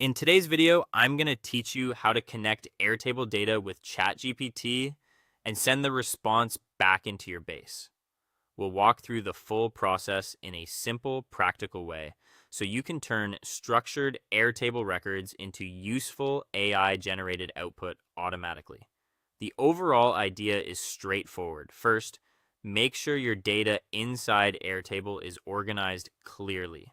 In today's video, I'm going to teach you how to connect Airtable data with Chatgpt and send the response back into your base. We'll walk through the full process in a simple, practical way so you can turn structured Airtable records into useful AI-generated output automatically. The overall idea is straightforward. First, make sure your data inside Airtable is organized clearly.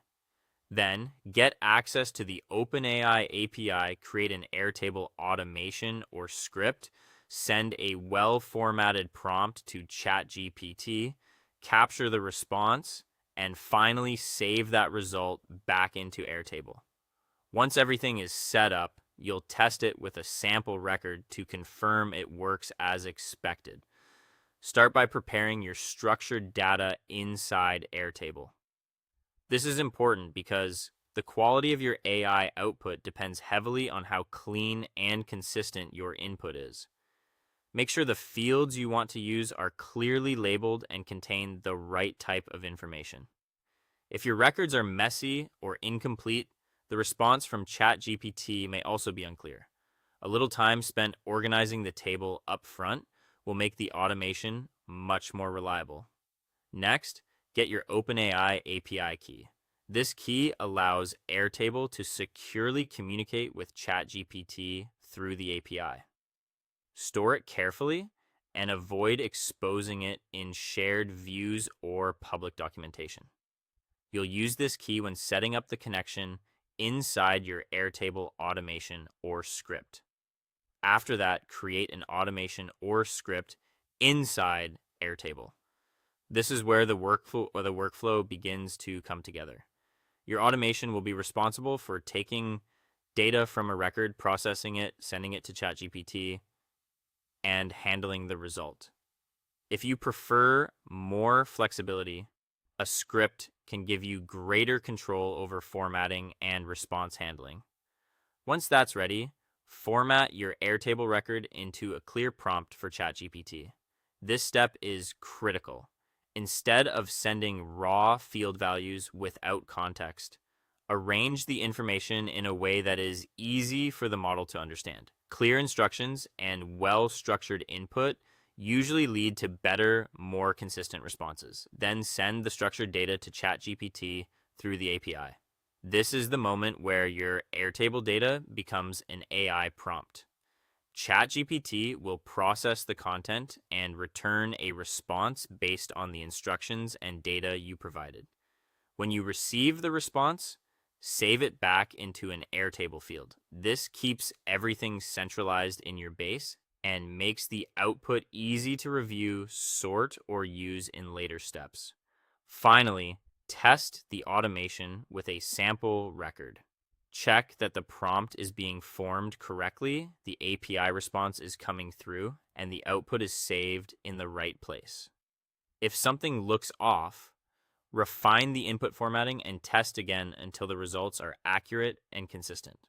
Then, get access to the OpenAI API, create an Airtable automation or script, send a well-formatted prompt to ChatGPT, capture the response, and finally save that result back into Airtable. Once everything is set up, you'll test it with a sample record to confirm it works as expected. Start by preparing your structured data inside Airtable. This is important because the quality of your AI output depends heavily on how clean and consistent your input is. Make sure the fields you want to use are clearly labeled and contain the right type of information. If your records are messy or incomplete, the response from ChatGPT may also be unclear. A little time spent organizing the table up front will make the automation much more reliable. Next, get your OpenAI API key. This key allows Airtable to securely communicate with ChatGPT through the API. Store it carefully and avoid exposing it in shared views or public documentation. You'll use this key when setting up the connection inside your Airtable automation or script. After that, create an automation or script inside Airtable. This is where the workflow begins to come together. Your automation will be responsible for taking data from a record, processing it, sending it to ChatGPT, and handling the result. If you prefer more flexibility, a script can give you greater control over formatting and response handling. Once that's ready, format your Airtable record into a clear prompt for ChatGPT. This step is critical. Instead of sending raw field values without context, arrange the information in a way that is easy for the model to understand. Clear instructions and well-structured input usually lead to better, more consistent responses. Then send the structured data to ChatGPT through the API. This is the moment where your Airtable data becomes an AI prompt. ChatGPT will process the content and return a response based on the instructions and data you provided. When you receive the response, save it back into an Airtable field. This keeps everything centralized in your base and makes the output easy to review, sort, or use in later steps. Finally, test the automation with a sample record. Check that the prompt is being formed correctly, the API response is coming through, and the output is saved in the right place. If something looks off, refine the input formatting and test again until the results are accurate and consistent.